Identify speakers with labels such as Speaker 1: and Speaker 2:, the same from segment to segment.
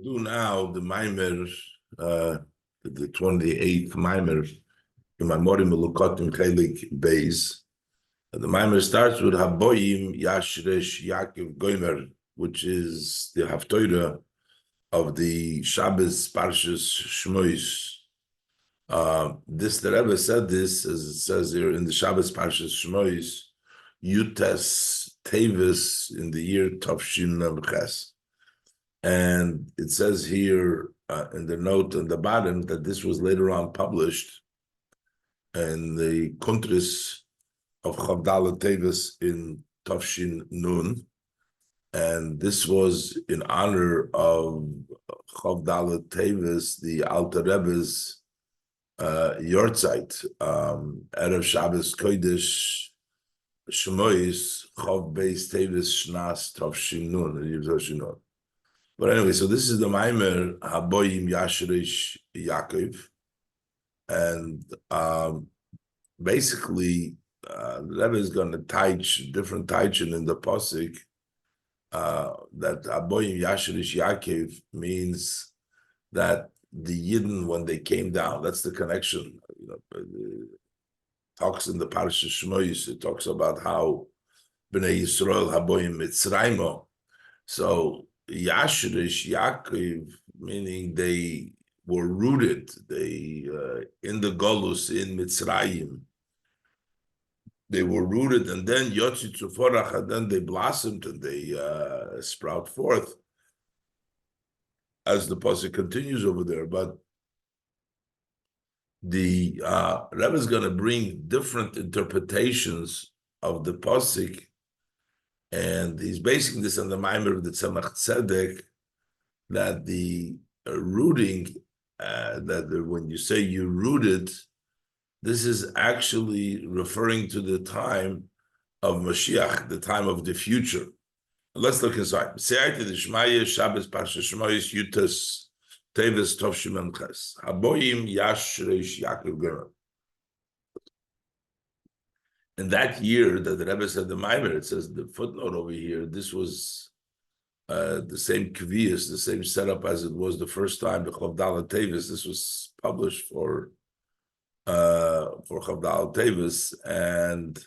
Speaker 1: do now the Maimer, the 28th Maimer in Mamorim Melukotim Chelik Beis. The Maimer starts with Haboyim Yashresh Ya'akov Goymer, which is the Haftorah of the Shabbos Parshas Shmois. The Rebbe said this, as it says here in the Shabbos Parshas Shmois, Yutes Tevis in the year Tavshin Ches. And it says here in the note on the bottom that this was later on published in the Kuntris of Chavdala Tevis in Tavshin Nun. And this was in honor of Chavdala Tevis, the Alter Rebbe's Yortzeit, Erev Shabbos Kodesh Shemois Chav Beis Tevis Shnas Tavshin Nun. But anyway, so this is the Maimer Haboyim Yashresh Ya'akov, and basically the Rebbe is going to teach different teaching in the pasuk that Haboyim Yashresh Ya'akov means that the Yidden, when they came down, that's the connection. It talks in the Parashat Shmois, it talks about how Bnei Yisrael Haboyim Mitzraymo. So Yashresh Ya'akov, meaning they were rooted, they in the Golus in Mitzrayim. They were rooted, and then Yotzi Tzuforach, and then they blossomed and they sprout forth, as the pasuk continues over there. But the Rebbe is going to bring different interpretations of the pasuk. And he's basing this on the Maimer of the Tshemach Tzedek, that the rooting, when you say you rooted, this is actually referring to the time of Mashiach, the time of the future. Let's look inside. Shabbos Parshas Shmois Yutes Teves Tov Shimon Ches Haboyim Yashresh Ya'akov Gomer. In that year that the Rebbe said the Maimer, it says the footnote over here, this was the same kvias, the same setup as it was the first time, the Chavdala Tevis. This was published for Chavdala Tevis, and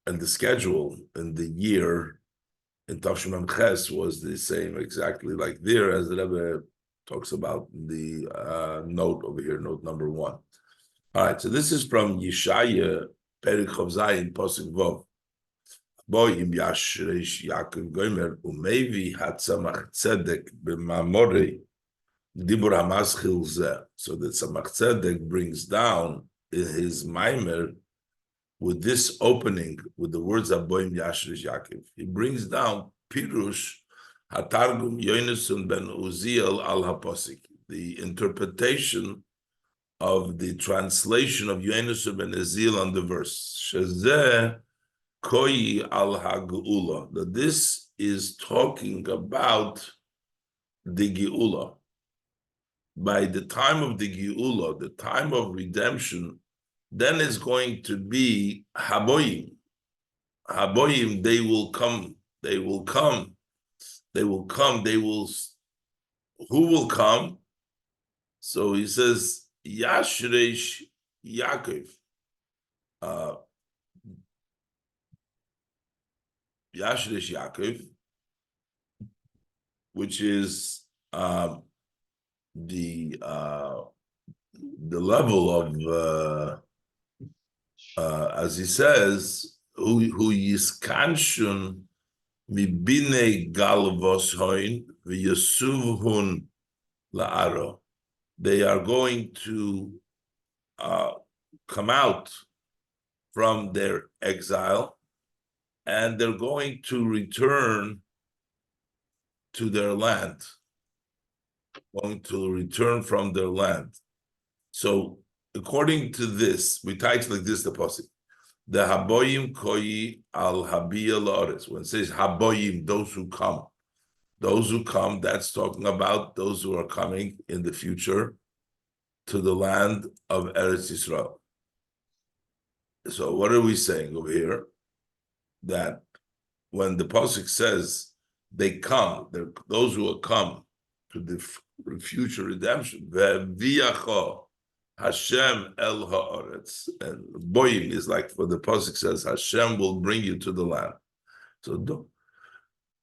Speaker 1: the schedule in the year in Tavshim Ches was the same exactly like there as the Rebbe talks about in the note over here, note number 1. All right, so this is from Yeshaya, Perik Chav Zayin, Pasuk Vov. Boyim Yashresh Ya'akov Gomer Umevi Hatzamach Tzedek b'Mamorei Dibur Hamaschil Zeh. So that Tzemach Tzedek brings down in his Maimer with this opening with the words Boyim Yashresh Ya'akov. He brings down Pirush Hatargum Yonason ben Uziel al Haposik, the interpretation of the translation of Yonason ben Uziel on the verse. Shezeh Koi al Hagula, that this is talking about the Geula. By the time of the Geula, the time of redemption, then it's going to be Haboyim. Haboyim, they will come. They will come. They will come. They will. Who will come? So he says Yashresh Ya'akov. Yashresh Ya'akov, which is the level of as he says, who yiskanshin mibinei galvos hoin v'yasuvhun la'aro. They are going to come out from their exile, and they're going to return to their land. Going to return from their land. So, according to this, we title like this the pasuk: the Haboyim Koi al Habiyah La'aretz. When it says Haboyim, those who come, that's talking about those who are coming in the future to the land of Eretz Yisrael. So, what are we saying over here? That when the pasuk says they come, those who will come to the future redemption. Ve'viyacho Hashem el haaretz, and boyim is like for the pasuk says, Hashem will bring you to the land. So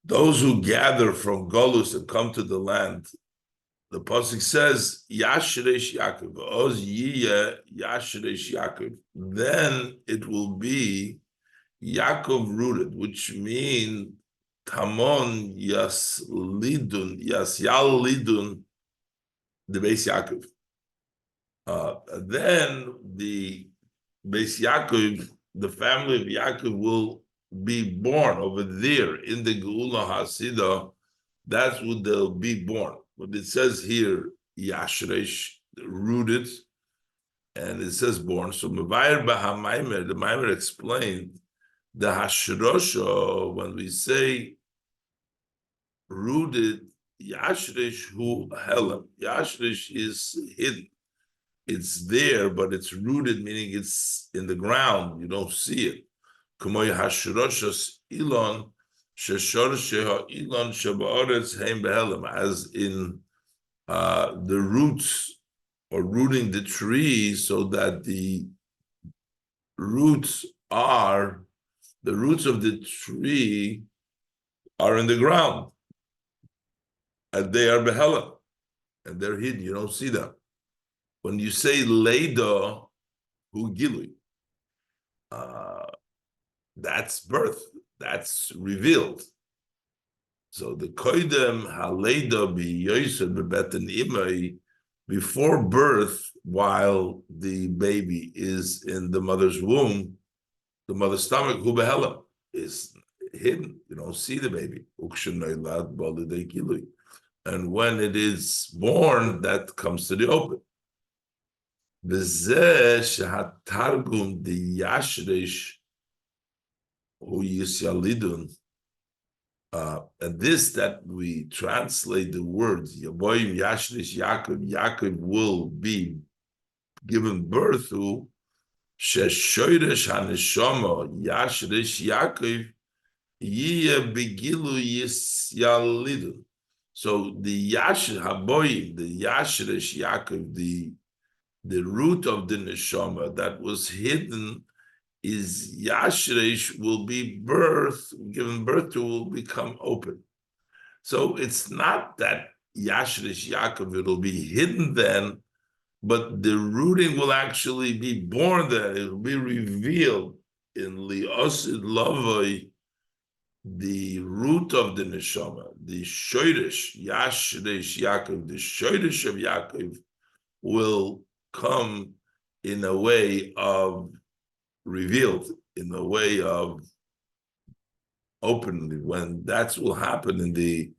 Speaker 1: those who gather from Golus and come to the land, the pasuk says, Yashresh Yaakov, Oz Yiyeh Yashresh Yaakov. Then it will be Yaakov rooted, which means Tamon Yas Lidun, Yas Yal Lidun, the base Yaakov. Then the base Yaakov, the family of Yaakov will be born over there in the Geula Hasidah. That's what they'll be born. But it says here, Yashresh, rooted, and it says born. So Mevayer B'Hamaimer, the Maimer explained the Hashrosha, when we say rooted, Yashresh hu Helam. Yashresh is hidden. It's there, but it's rooted, meaning it's in the ground. You don't see it. Kumoy Hashroshas Ilon, Sheshor Ilon Shabaoretz Heim Behelam, as in the roots, or rooting the tree so that the roots of the tree are in the ground, and they are behelam, and they're hidden. You don't see them. When you say leida hu gilui, that's birth. That's revealed. So the koidem haleida b'yosef bebeten imay, before birth, while the baby is in the mother's womb, the mother's stomach, hu behelam, is hidden. You don't see the baby. And when it is born, that comes to the open. Targum the Yashresh hu yisyalidun. And this, that we translate the words Yaboim Yashresh Yaakov, Yaakov will be given birth to Sheshoyresh Haneshama Yashresh Yaakov Yiyeh Begilu Yisyalidun. So the Haboim, the Yashresh Yaakov, the root of the neshama that was hidden, is Yashresh, will be given birth to, will become open. So it's not that Yashresh Yaakov, it'll be hidden then, but the rooting will actually be born then. It will be revealed in Liosid Lavoi, the root of the neshama, the shoyresh, Yashresh Yaakov, the shoyresh of Yaakov will come in a way of revealed, in a way of openly, when that will happen in the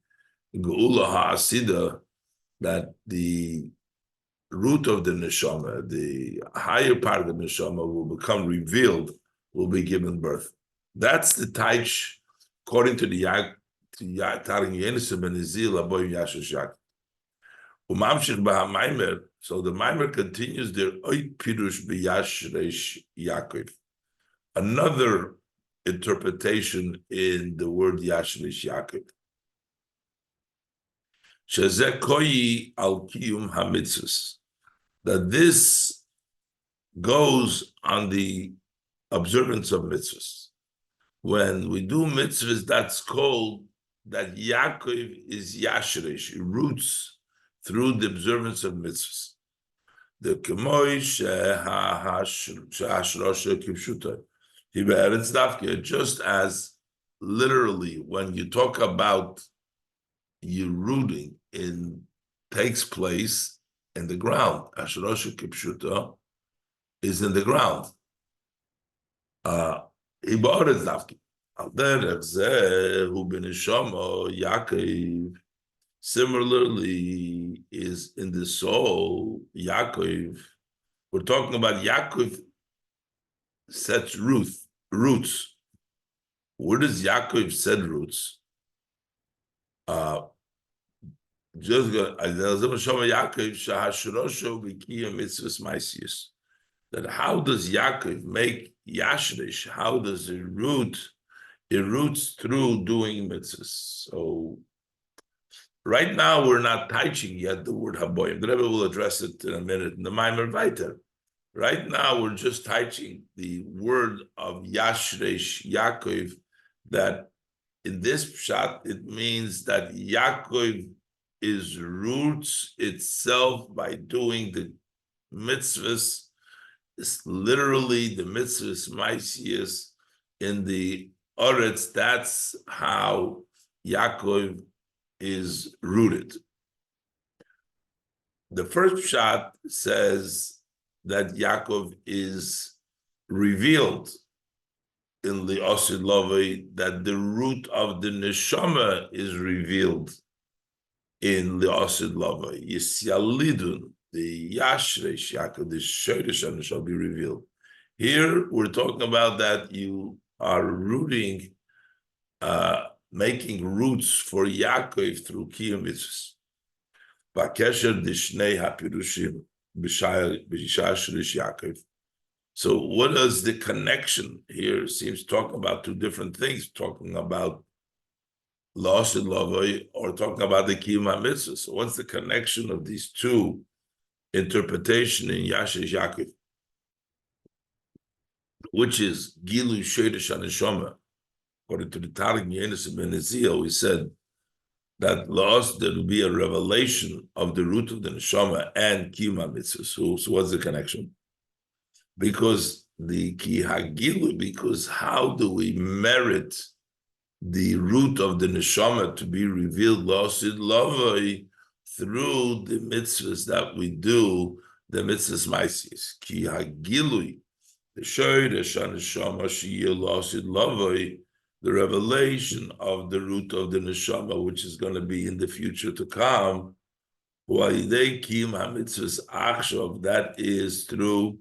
Speaker 1: Geula HaAsida, that the root of the neshama, the higher part of the neshama, will become revealed, will be given birth. That's the taich, according to the Taring Yenisib and Izil Aboyim Yashresh Yaakov. Umamshich b'hamaimer. So the Maimer continues there. Oit pirush b'Yashresh Yaakov. Another interpretation in the word Yashresh Yaakov. Shezeh koyi al kiyum hamitzvos. That this goes on the observance of mitzvahs. When we do mitzvahs, that's called that Yaakov is Yashresh, roots through the observance of mitzvahs. The kemoy shehashrosha kipshuta, just as literally when you talk about your rooting takes place in the ground. Ashrosha kipshuta is in the ground. Similarly, is in the soul, Yaakov. We're talking about Yaakov sets roots. Where does Yaakov set roots? That how does Yaakov make Yashresh? How does it root it roots through doing mitzvahs. So right now we're not teaching yet the word haboyim. The Rebbe will address it in a minute in the Maimer Vayter. Right now we're just teaching the word of Yashresh Yaakov, that in this pshat it means that Yaakov is roots itself by doing the mitzvahs. It's literally the mitzvahs maisius in the Oretz. That's how Yaakov is rooted. The first pshat says that Yaakov is revealed in the Osid Lovei, that the root of the neshama is revealed in the Osid Lovei. Yisyalidun, the Yashresh Yaakov, the Shodesh shall be revealed. Here we're talking about that you are rooting, making roots for Yaakov through Kiyum Mitzvahs. Bakesher Dishnei HaPirushim B'Shashresh Yaakov. So what is the connection here? Seems talking about two different things, talking about Losh and Lavoi or talking about the Kiyum HaMitzvah. So what's the connection of these two interpretation in Yashresh Yaakov? Which is Gilu Shodesh HaNeshama. According to the Targum Yenis Ben Ezil, we said that lost there will be a revelation of the root of the neshama and Kiyum HaMitzvah. So what's the connection? Because the Ki Hagilu, because how do we merit the root of the neshama to be revealed losid lavai through the mitzvahs that we do, the mitzvahs maisis. Ki Hagilu, the shoyresh haneshama sheyeh losid lavai, the revelation of the root of the neshama, which is going to be in the future to come, that is through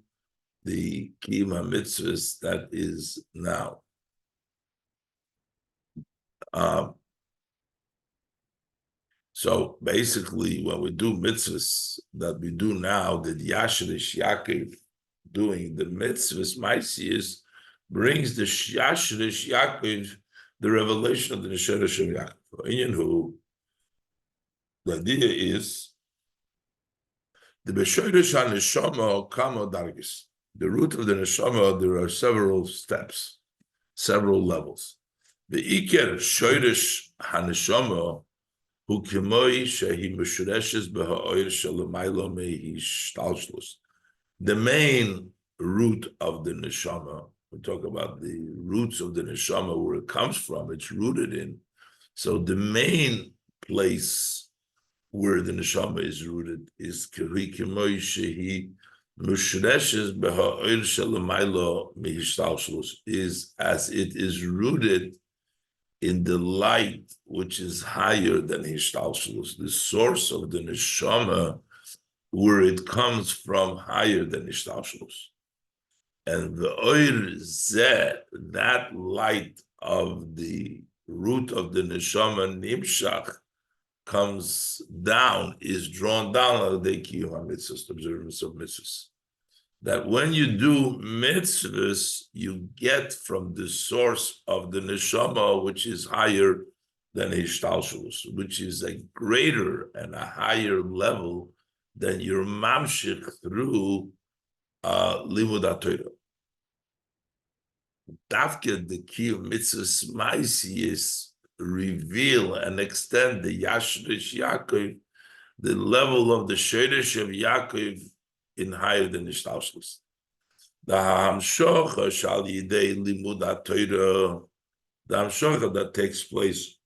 Speaker 1: the Kiyum HaMitzvahs that is now. So basically, when we do mitzvahs that we do now, the Yashresh Yaakov doing the mitzvahs, Maisius, brings the Yashresh Yaakov, the revelation of the Yeshresh of Yaakov. The idea is the B'Shodesh HaNeshama Kama Dargis. The root of the neshama, there are several steps, several levels. The Iker Shodesh HaNeshama Hu Kimoi Shehi Meshreshes B'Ha'oir Shalamaylo Mehi Shtalshlus. The main root of the neshama, we talk about the roots of the neshama, where it comes from, it's rooted in. So the main place where the neshama is rooted is Kiri Kimoi Shehi Mushreshes B'Ha'oir Shalamaylo Mehi Shtalshlus, is as it is rooted in the light which is higher than Hishtalshlus, the source of the neshama, where it comes from higher than Hishtalshlus. And the oir zeh, that light of the root of the neshama nimshach, comes down, is drawn down al the Kiyum HaMitzvahs, observance of mitzvahs. That when you do mitzvahs, you get from the source of the neshama, which is higher than Hishtalshalus, which is a greater and a higher level than your mamshich through limud HaTorah. Dafke the Kiyum mitzvahs maisiyis reveal and extend the Yashresh Yaakov, the level of the Shodesh of Yaakov, in higher than the Shtalshlus. The Hamshocha shall yidei limud HaTorah, the Hamshocha that takes place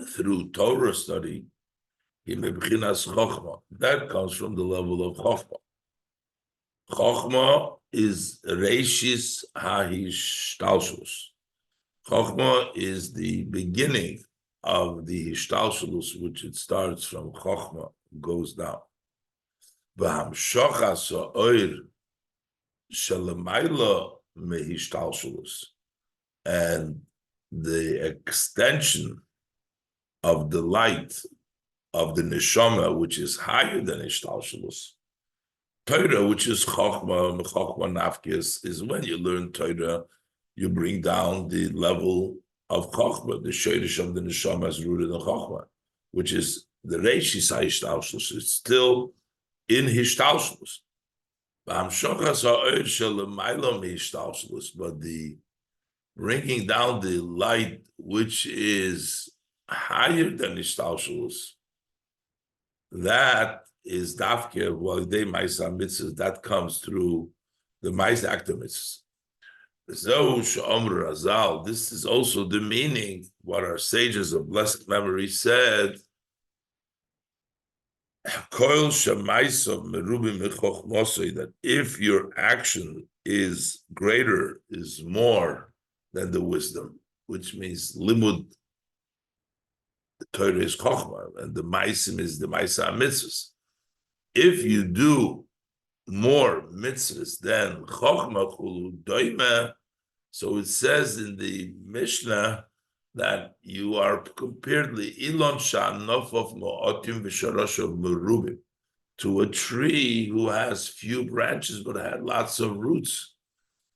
Speaker 1: through Torah study, that comes from the level of Chochmah. Chochmah is Reishis HaHishtalshlus. Chochmah is the beginning of the Hishtalshlus, which it starts from Chochmah, goes down. V'hamshocha sa'oir shalamayla mehishtalshalus, and the extension of the light of the neshama, which is higher than hishtalshalus. Torah, which is chokhmah nafkis, is when you learn Torah, you bring down the level of Chochmah, the Sheidish of the Neshama is rooted in Chochmah, which is the Reishis HaHishtalshlus. It's still in Hishtalshlus. But the bringing down the light, which is higher than Hishtalshlus, that is Dafke Walidei Maisa Mitzvahs, that comes through the Maisa Active Mitzvahs. This is also the meaning, what our sages of blessed memory said, that if your action is greater, is more than the wisdom, which means limud, the Torah is chokhmah, and the maisim is the maisa mitzvahs. If you do more mitzvahs than chokhmah chulu doime, so it says in the Mishnah that you are compared ilon sha'anof of mo'otim v'sharash of merubim, to a tree who has few branches but had lots of roots.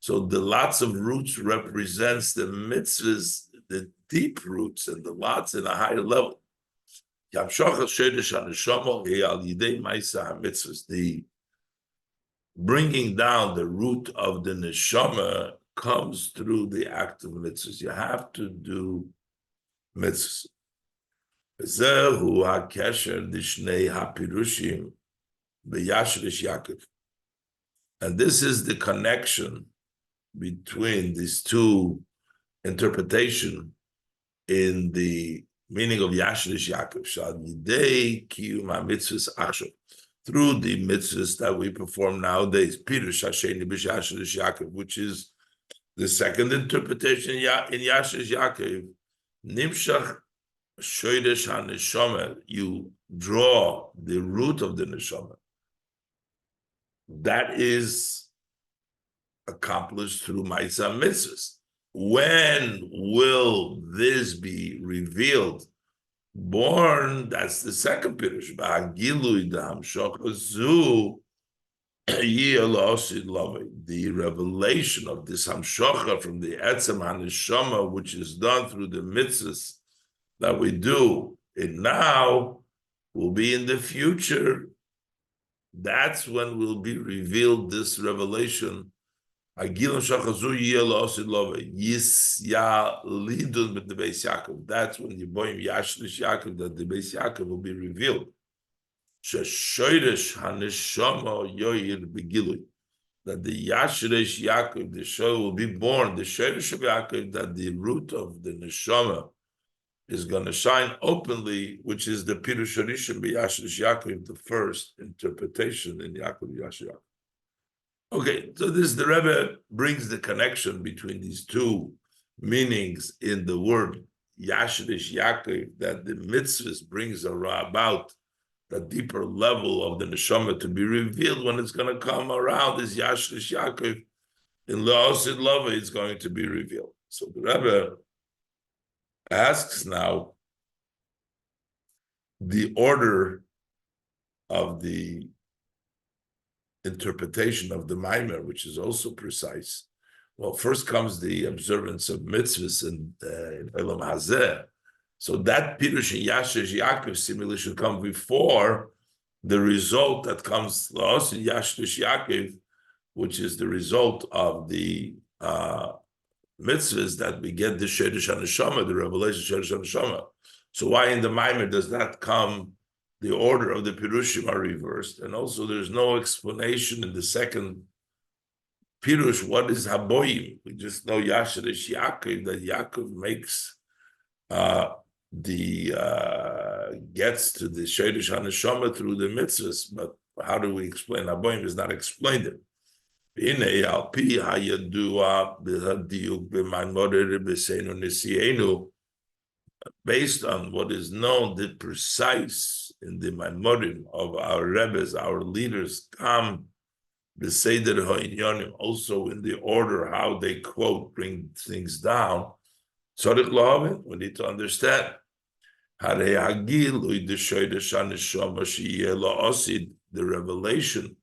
Speaker 1: So the lots of roots represents the mitzvahs, the deep roots, and the lots in a higher level. The bringing down the root of the neshama comes through the act of mitzvahs. You have to do mitzvahs. And this is the connection between these two interpretations in the meaning of Yashrish Yaakov. Through the mitzvahs that we perform nowadays, which is the second interpretation in Yashrish Yaakov, Nimshach Shoydesh HaNeshama, you draw the root of the Neshama. That is accomplished through Maisa Mitzvahs. When will this be revealed? Born, that's the second Pirush. The revelation of this Hamshocha from the Etzem HaNeshama, which is done through the mitzvahs that we do, and now will be in the future. That's when will be revealed this revelation. That's when the Boim Yashlish Yaakov, that the Beis Yaakov will be revealed. That the Yashresh Yaakov, the show will be born, the Sheresh of Yaakov, that the root of the Neshama is going to shine openly, which is the Pirush Harishon B'Yashresh Yaakov, the first interpretation in Yaakov Yashresh Yaakov. Okay, so the Rebbe brings the connection between these two meanings in the word Yashresh Yaakov, that the mitzvahs brings about the deeper level of the neshama to be revealed when it's going to come around. This Yashresh Yaakov in La'osid Lava is going to be revealed. So the Rebbe asks now the order of the interpretation of the Maimer, which is also precise. Well, first comes the observance of mitzvahs in Olam Hazeh. So that Pirush in Yashresh Yaakov similarly should come before the result that comes to us in Yashresh Yaakov, which is the result of the mitzvahs that we get the Sheresh HaNeshama, the revelation Sheresh HaNeshama. So why in the Maimer does that come? The order of the Pirushim are reversed, and also there's no explanation in the second Pirush. What is Haboyim? We just know Yashresh Yaakov, that Yaakov makes gets to the Sheresh HaNeshama through the mitzvahs, but how do we explain Haboyim? Is not explained it. Based on what is known, the precise in the Mamorim of our Rebbes, our leaders, come the Seder HaInyanim, also in the order how they quote, bring things down. Tzarich lahavin, we need to understand. The revelation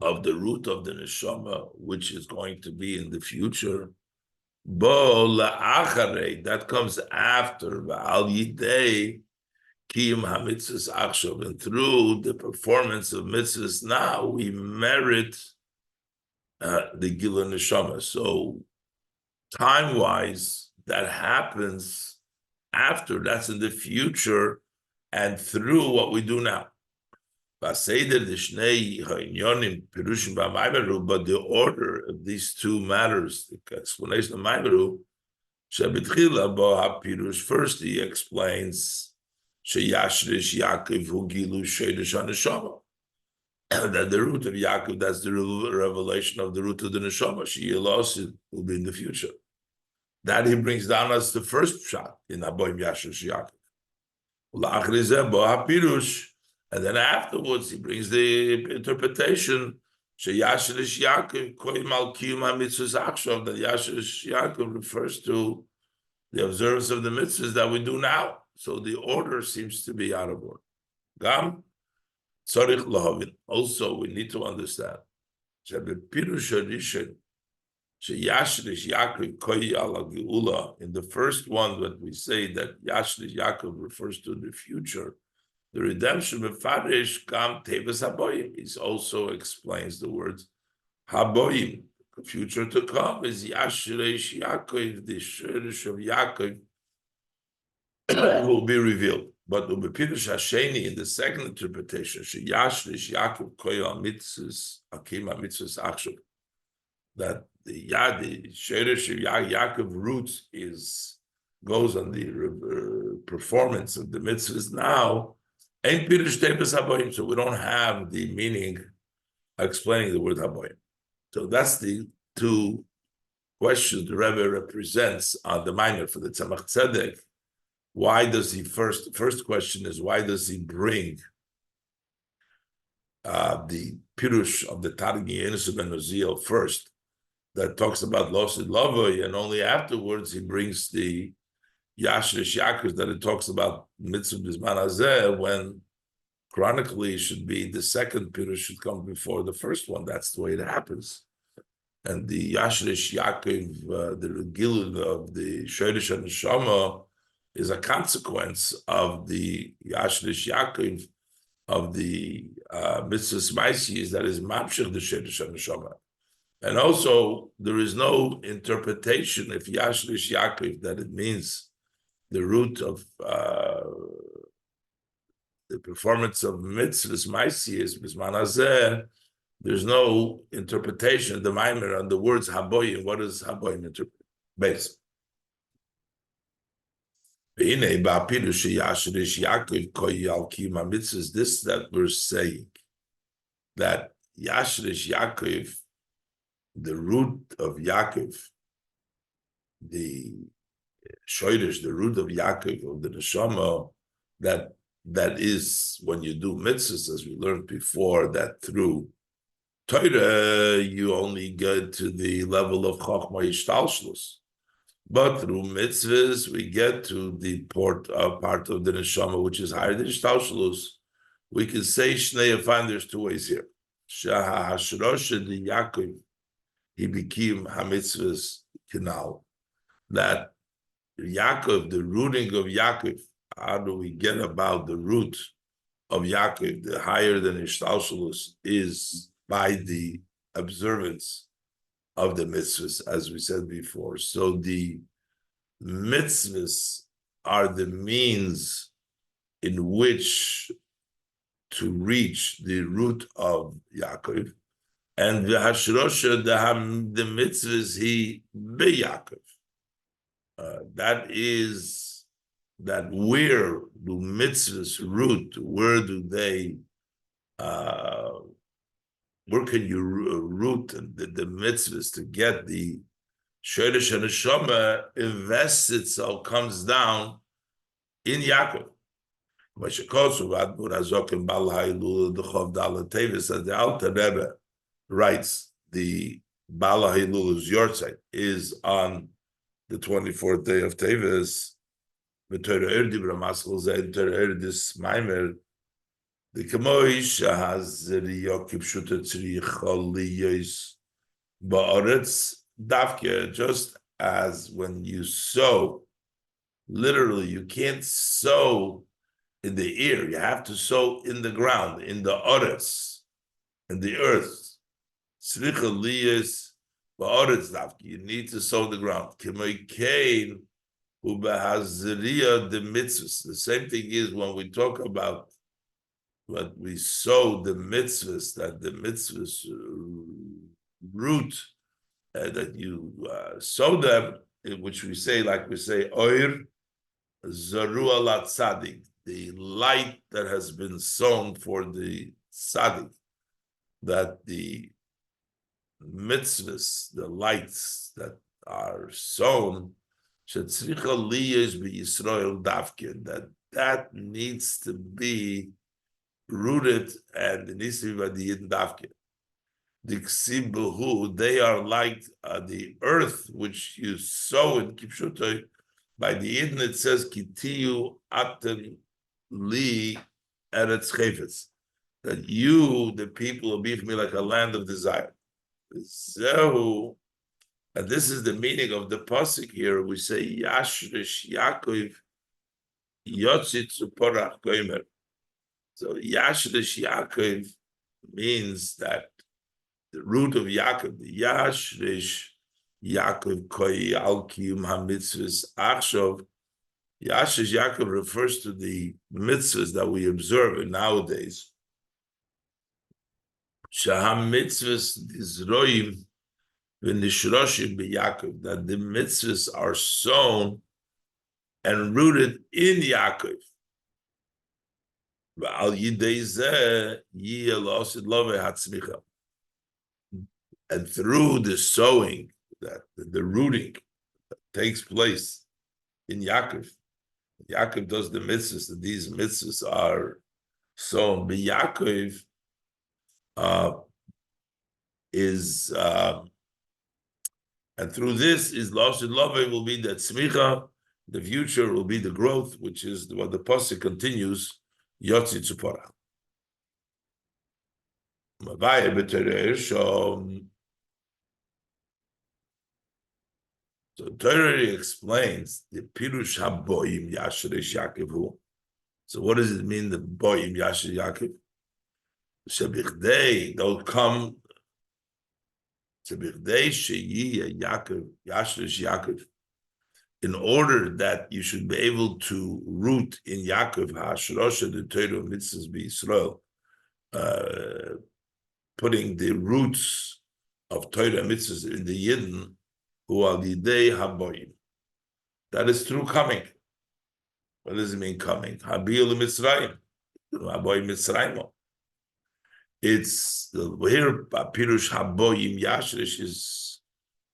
Speaker 1: of the root of the neshama, which is going to be in the future. Bo la'acharei, that comes after Ba'al Yidei Kiyum HaMitzvahs Achshav, and through the performance of mitzvahs now we merit the Gilui Neshama. So time-wise, that happens after, that's in the future, and through what we do now. But the order of these two matters, the explanation of Maimeru, first he explains Yashrish Yaakov hu gilu sheidish haneshama, that the root of Yaakov, that's the revelation of the root of the neshama. She lost it will be in the future. That he brings down as the first shot in Aboim Yashrish Yaakov. And then afterwards he brings the interpretation Yashrish Yaakov koim al kiyum hamitzvahs achshav, that Yashrish Yaakov refers to the observance of the mitzvahs that we do now. So the order seems to be out of order. Gam tzarich lahavin. Also, we need to understand shebepirush harishon sheyashrish Yaakov koi ala geula. In the first one, when we say that Yashrish Yaakov refers to the future, the redemption mefarish gam teves haboyim. He also explains the words haboyim. The future to come is Yashrish Yaakov, the shirish of Yaakov will be revealed. But the Pirush Hasheni, in the second interpretation, Yashrish Yaakov koyal mitzvahs akima mitzvahs achshav, that the shirish of Yaakov roots goes on the performance of the mitzvahs now. Ain't Pirush teves haboyim, so we don't have the meaning explaining the word haboyim. So that's the two questions the Rebbe represents on the minor for the Tzemach Tzedek. Why does he the first question is, why does he bring the Pirush of the Targi Yenisub and Oziel first, that talks about Losid Lavoi, and only afterwards he brings the Yashrish Yaakov, that it talks about Mitzvah Bizman Hazeh, when chronically should be the second Pirush should come before the first one. That's the way it happens. And the Yashrish Yaakov, the Regilun of the Shorish and Neshama, is a consequence of the Yashrish Yaakov of the Mitzvah Maisiyis, that is Mamshech the Shorish and Neshama. And also, there is no interpretation if Yashrish Yaakov that it means the root of the performance of mitzvahs maisiyis bisman hazeh. There's no interpretation of the Maimer on the words haboyim. What does haboyim interpret? Base. This that we're saying, that Yashrish Yaakov, the root of Yaakov, the Shoirish, the root of Yaakov, of the Neshama, that is when you do mitzvahs, as we learned before, that through Torah you only get to the level of Chochmah Yishtalshlus. But through mitzvahs, we get to the part of the neshama, which is higher than Shtalshlus. We can say Shnei Afan, there's two ways here. Shaha Hashrosha de Yaakov, he became Hamitzvahs Canal. That Yaakov, the rooting of Yaakov, how do we get about the root of Yaakov, the higher than Shtalshlus, is by the observance of the mitzvahs, as we said before. So the mitzvahs are the means in which to reach the root of Yaakov, and the Hashrosha, the mitzvahs, he be Yaakov. That is that where do mitzvahs root? Where do they? Where can you root the mitzvahs to get the Shorish and Neshama invests itself, comes down in Yaakov. As the Alter Rebbe writes, the Bala Hilul's Yortzeit is on the 24th day of Teves. The Torah Erdi Bramaskal Zayd Torah Erdis Maimer The Kamoish has the Yokib Shutatri Choliyos Ba'aretz Davke, just as when you sow, literally, you can't sow in the air, you have to sow in the ground, in the Oretz, in the earth. Tzricha Liyos Ba'aretz Davke, you need to sow the ground. Kemoikein Ubehazriya the mitzvahs. The same thing is when we talk about what we sow the mitzvahs, that the mitzvahs root, that you sow them, which we say, like we say, oir zarua la tzadik, the light that has been sown for the tzadik, that the mitzvahs, the lights that are sown, shetzricha liyos b'Yisrael davke, that needs to be rooted, and it needs to be by the Yidden Davke. The Ksibuhu, they are like the earth which you sow in Kipshutoy. By the Yidden, it says, Kitiyu aten li eretz chefetz, that you, the people, will be for me like a land of desire. Zehu, and this is the meaning of the pasuk here. We say, Yashrish Yaakov yotzit zuporach goimer. So Yashrish Yaakov means that the root of Yaakov, the Yashrish Yaakov koi al kiyum hamitzvahs achshov. Yashrish Yaakov refers to the mitzvahs that we observe nowadays. Shaham mitzvahs dizroim v'nishroshim b'Yaakov, that the mitzvahs are sown and rooted in Yaakov. And through the sowing, that the rooting that takes place in Yaakov, Yaakov does the mitzvahs, and these mitzvahs are sown. But Yaakov and through this is Lasid Love will be that Tzmicha, the future will be the growth, which is what the pasuk continues. Yotzi Tzupora. So Torah explains the Pirush HaBoim Yashresh Yaakov. So what does it mean, the Boim Yashresh Yaakov? Shebichdei, they'll come. Shebichdei Sheyi Yaakov Yashresh Yaakov. In order that you should be able to root in Yaakov, Ha'ashrosha, the Torah mitzvahs b'Yisrael, putting the roots of Torah mitzvahs in the Yidden, who are the day Haboyim. That is through coming. What does it mean coming? Habil Mitzrayim, Haboyim Mitzrayim. It's here, Pirush Haboyim Yashresh is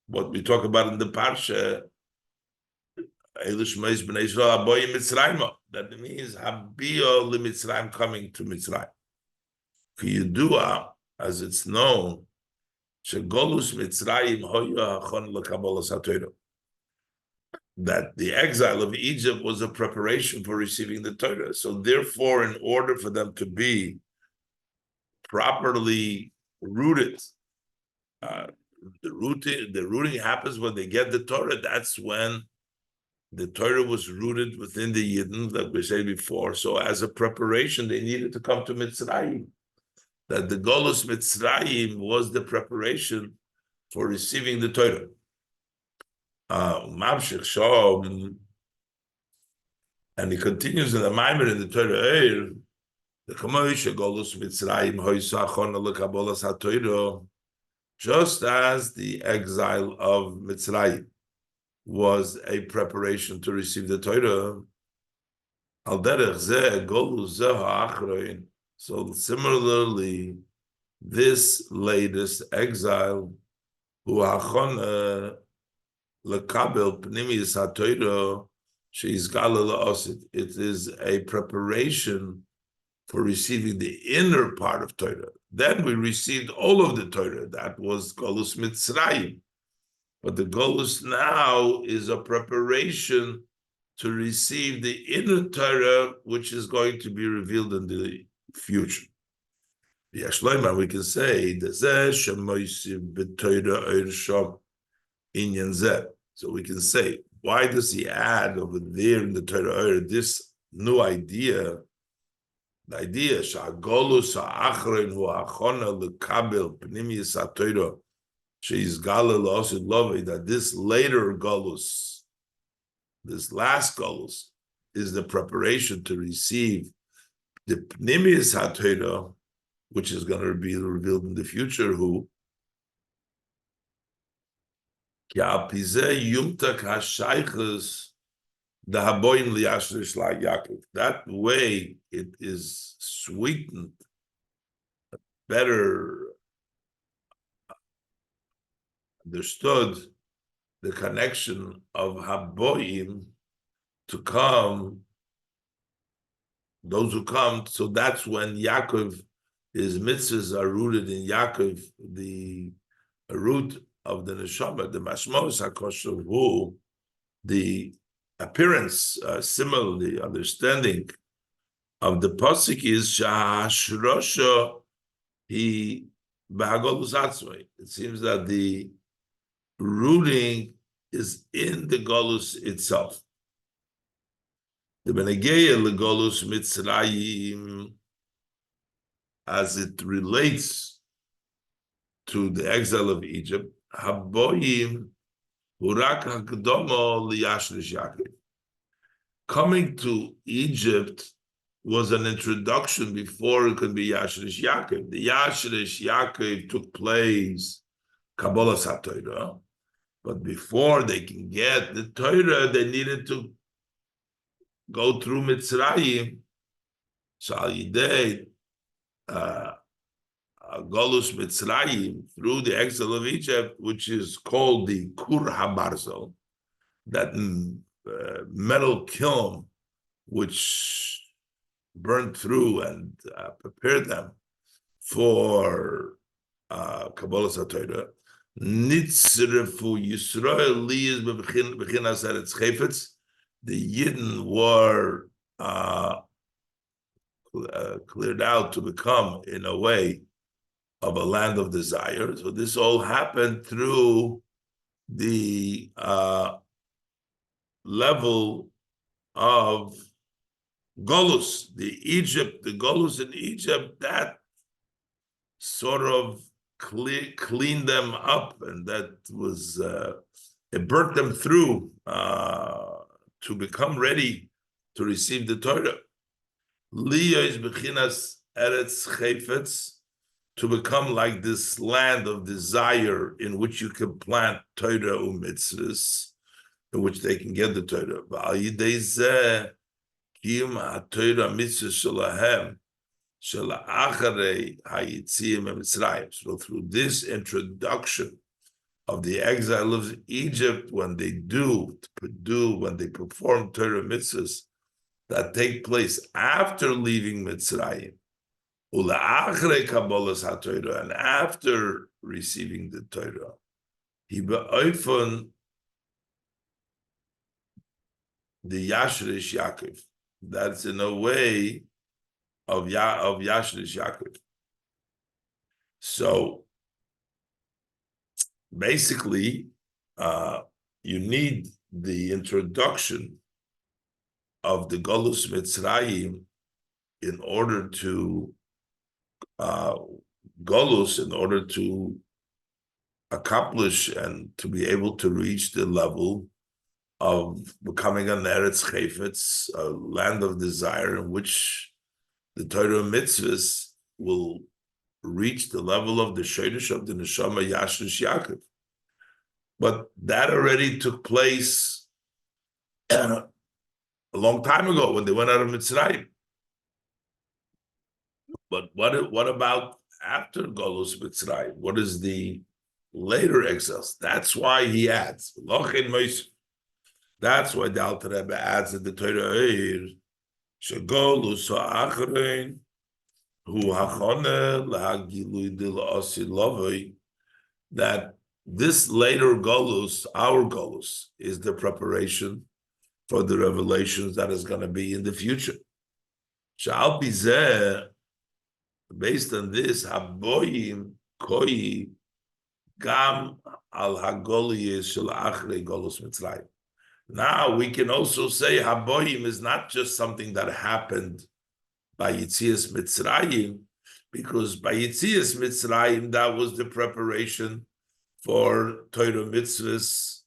Speaker 1: what we talk about in the Parsha. That means Habiyah Mitzrayim, coming to Mitzrayim. Kiyudua, as it's known, Shegolus Mitzrayim Hoya Hachon L'Kabbalas HaTorah, that the exile of Egypt was a preparation for receiving the Torah. So therefore, in order for them to be properly rooted, the rooting happens when they get the Torah. That's when the Torah was rooted within the Yidden, like we said before. So as a preparation, they needed to come to Mitzrayim. That the Golus Mitzrayim was the preparation for receiving the Torah. And he continues in the Maimer in the Torah, the Kamoisha Golus Mitzrayim Hoysachon L'Kabbalas HaTorah, just as the exile of Mitzrayim was a preparation to receive the Torah. Al derech zeh golus zeh ha'achroin. So similarly, this latest exile, hu hachon lekabel pnimiyus haTorah sheizgala la'osid. It is a preparation for receiving the inner part of Torah. Then we received all of the Torah. That was Golus Mitzrayim. But the Golus now is a preparation to receive the inner Torah, which is going to be revealed in the future. Yashloima, we can say so we can say, why does he add over there in the Torah this new idea? The idea shagolus ha'achrein hu ha'achona lekabel pnimius ha'Torah she's galil osid lovei, that this later golus, this last golus, is the preparation to receive the pnimius ha'Torah, which is going to be revealed in the future. Who the habאים liyashrish la Ya'akov. That way it is sweetened, better understood, the connection of habאים to come, those who come. So that's when Yaakov, his mitzvahs are rooted in Yaakov, the root of the neshama, the mashmos hakosher, who the appearance, similarly, understanding of the pasuk is shahashrosha he b'hagolus atzmai. It seems that the rooting is in the golus itself. The benegeya legolus mitzrayim, as it relates to the exile of Egypt, haboyim hurak hakdomo liyashrish Yaakov. Coming to Egypt was an introduction before it could be Yashrish Yaakov. The Yashrish Yaakov took place Kabbalah Torah, but before they can get the Torah, they needed to go through Mitzrayim. So al yidei Golus Mitzrayim, through the exile of Egypt, which is called the Kur HaBarzel, that metal kiln which burned through and prepared them for Kabbalah Torah. Nitzrefu Yisrael liyas bebechinas eretz chayfetz. The Yidden were cleared out to become, in a way, of a land of desire. So this all happened through the level of Golus, the Golus in Egypt, that sort of cleaned them up, and that was, it burnt them through to become ready to receive the Torah. Liya is bechinas eretz chayfetz, to become like this land of desire in which you can plant Torah u'mitzvahs, in which they can get the Torah. V'al yidei zeh kiyum ha'Torah mitzvah shelahem shela'acharei ha'yitziim eMitzrayim. So through this introduction of the exile of Egypt, when they perform Torah mitzvahs that take place after leaving Mitzrayim, ula'acharei kabbalas ha'Torah, and after receiving the Torah, he be'oifon the Yashrish Yaakov. That's in a way of Yashrish Yaakov. So basically, you need the introduction of the Golus Mitzrayim in order to Golus, in order to accomplish and to be able to reach the level of becoming an Eretz Chayfetz, a land of desire, in which the Torah mitzvahs will reach the level of the Sheidish of the Neshama Yashrish Yaakov. But that already took place a long time ago when they went out of Mitzrayim. But what about after Golus Mitzrayim? What is the later exiles? That's why he adds. That's why the Alter Rebbe adds in the Torah Shegolus ha'achrein hu hachoneh lahagilui dil'asi lovei, that this later Golus, our Golus, is the preparation for the revelations that is going to be in the future. Sha'al bizeh based on this, Haboyim Koi Gam al Hagoliye Shel Achrei Golus Mitzrayim. Now we can also say Haboyim is not just something that happened by Yitzias Mitzrayim, because by Yitzias Mitzrayim, that was the preparation for Torah mitzvahs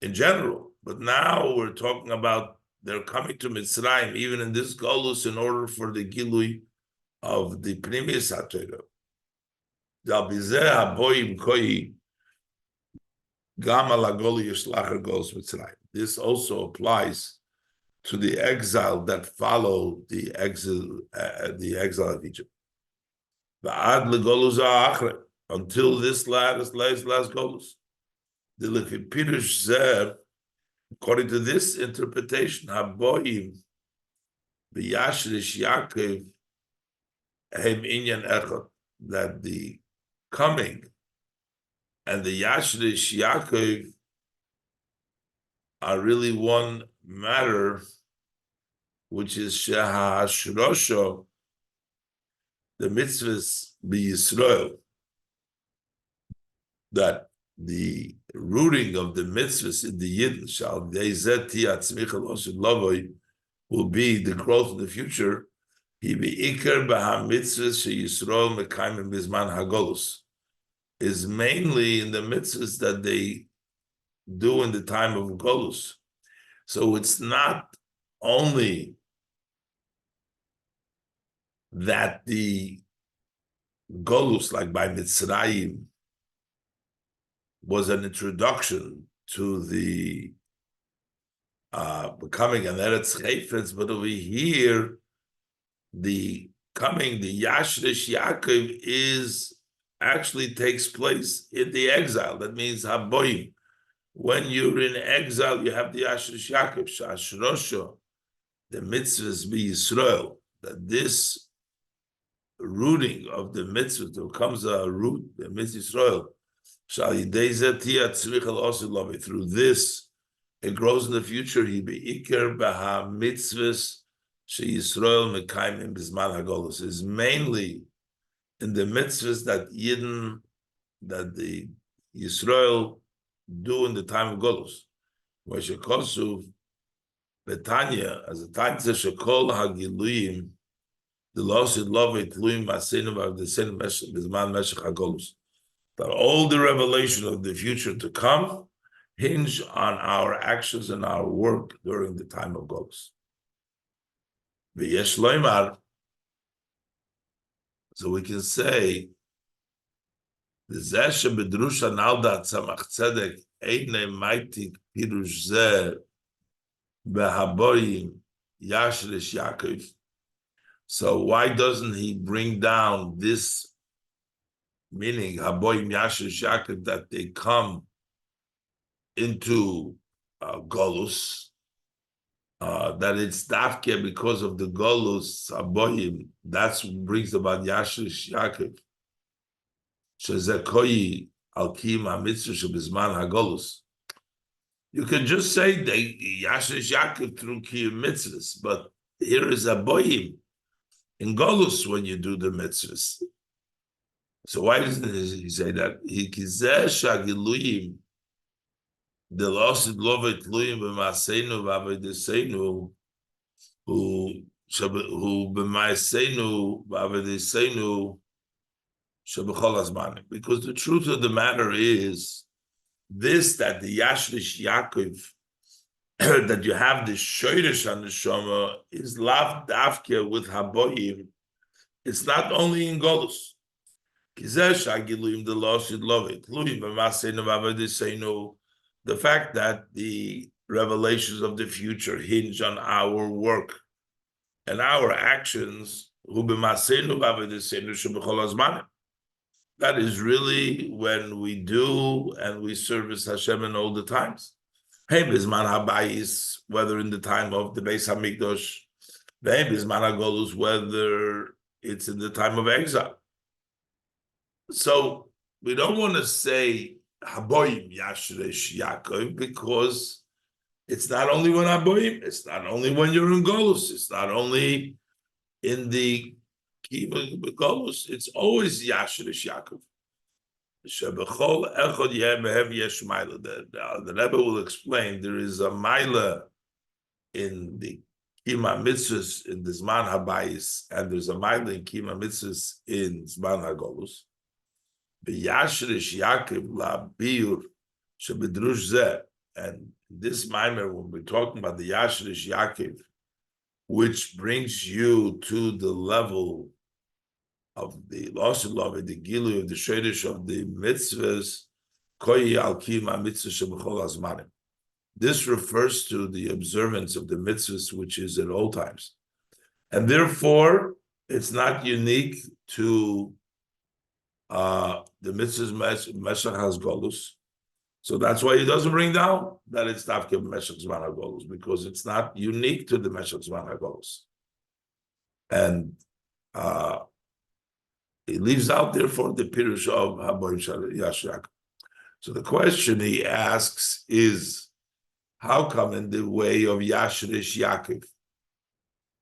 Speaker 1: in general. But now we're talking about they're coming to Mitzrayim, even in this Golus, in order for the Gilui of the Pnimis HaTorah. This also applies to the exile that followed the exile of Egypt. Until this last Golus. The Lefi Pirush Zeh, according to this interpretation, Haboyim v'Yashrish Yaakov hem inyan echad, that the coming and the Yashrish Yaakov are really one matter, which is Shehashrosho, the mitzvahs b'Yisrael, that the rooting of the mitzvahs in the Yidden will be the growth in the future. He be ikar b'hamitzvahs sheyisrael mekayim bizman hagolus, is mainly in the mitzvahs that they do in the time of golus. So it's not only that the golus, like by Mitzrayim, was an introduction to the becoming an Eretz Chayfetz, but over here, the coming, the Yashrish Yaakov actually takes place in the exile. That means Haboyim. When you're in exile, you have the Yashrish Yaakov, Shashrosho, the mitzvahs be Yisrael, that this rooting of the mitzvah, there comes a root, the mitzvah Yisrael, through this, it grows in the future. He be ikar b'ha mitzvahs she Yisrael mekayim bizman hagolus, is mainly in the mitzvahs that Yidden, that the Yisrael do in the time of golus. Vashekosuv Betanya, as a time says, shekol hagiluyim, the losid lovei tluyim masenu v'avdesenu bizman meshech hagolus, that all the revelation of the future to come hinge on our actions and our work during the time of golus. V'yesh loymar, so we can say, the zeh bedrusha nalda tzamach tzedek einay maitik pirush zeh behaboyim yashrish Yaakov. So why doesn't he bring down this meaning, Haboyim Yashrish Yaakov, that they come into Golus, that it's Dafke because of the Golus, Haboyim, that's what brings about Yashrish Yaakov. Shezekoyi Alkim HaMitzvah Shebizman HaGolus. You can just say the Yashrish Yaakov through Kiyum Mitzvahs, but here is Haboyim in Golus when you do the mitzvahs. So why doesn't he say that? He kizeh shagiluyim the losid lovet luyim b'maseinu v'avedeseinu who b'maseinu v'avedeseinu shebechol hazman. Because the truth of the matter is this, that the Yashrish Yaakov, that you have the shoyresh on the shoma, is lav dafke with haboyim. It's not only in Golus. The fact that the revelations of the future hinge on our work and our actions, that is really when we do and we service Hashem in all the times. Hey, Bizman Habayis, whether in the time of the Beis Hamikdash, hey, Bizman HaGolus, whether it's in the time of exile. So we don't want to say Haboyim Yashresh Yaakov, because it's not only when Haboyim, it's not only when you're in Golus, it's not only in the it's always Yashrish Yaakov. The Rebbe will explain there is a Maila in the Kima Mitzvahs in the Zman Habayis, and there's a Maila in Kima Mitzvahs in Zman HaGolus. The Yashrish Yaakov La Biur Shebedrush Zeh. And this Maimer, when we're talking about the Yashrish Yaakov, which brings you to the level of the loss of love, the gilu of the shadish of the mitzvahs, koyi al kima mitzvah shebechol azmanim. This refers to the observance of the mitzvahs, which is at all times, and therefore it's not unique to the mitzvahs meshach has golus. So that's why he doesn't bring down that it's tafke meshach zman hagolus, because it's not unique to the meshach zman hagolus, and he leaves out, therefore, the pirush of Haboim Yashrak. So the question he asks is, how come in the way of Yashrish Yaakov,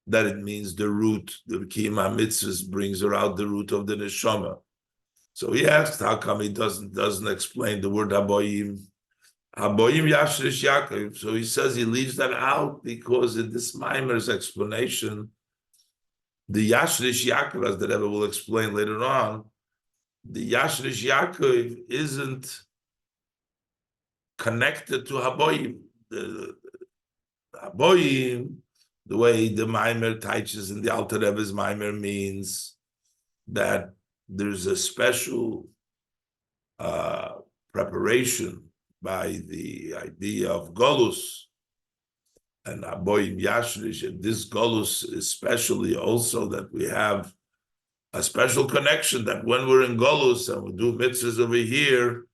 Speaker 1: that it means the root, the Kima Mitzvahs brings her out the root of the Neshama. So he asked, how come he doesn't explain the word Haboim Yashrish Yaakov? So he says he leaves that out because in this Maimer's explanation, the Yashrish Yaakov, as the Rebbe will explain later on, the Yashrish Yaakov isn't connected to Haboim. The Haboim, the way the Maimer teaches in the Alter Rebbe's Maimer, means that there's a special preparation by the idea of Golus and Aboyim Yashrish, and this Golus especially also that we have a special connection that when we're in Golus and we do mitzvahs over here,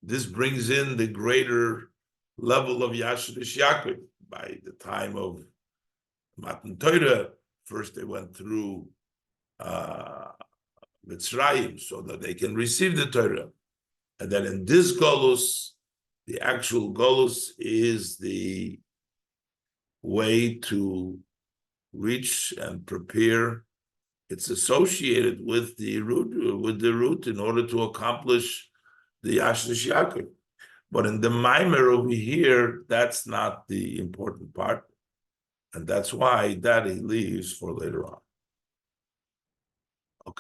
Speaker 1: this brings in the greater level of Yashrish Yaakov. By the time of Matan Torah, first they went through Mitzrayim so that they can receive the Torah. And then in this Golus, the actual Golus is the way to reach and prepare. It's associated with the root in order to accomplish the Yashrish Yaakov. But in the Maimer over here, that's not the important part. And that's why that he leaves for later on.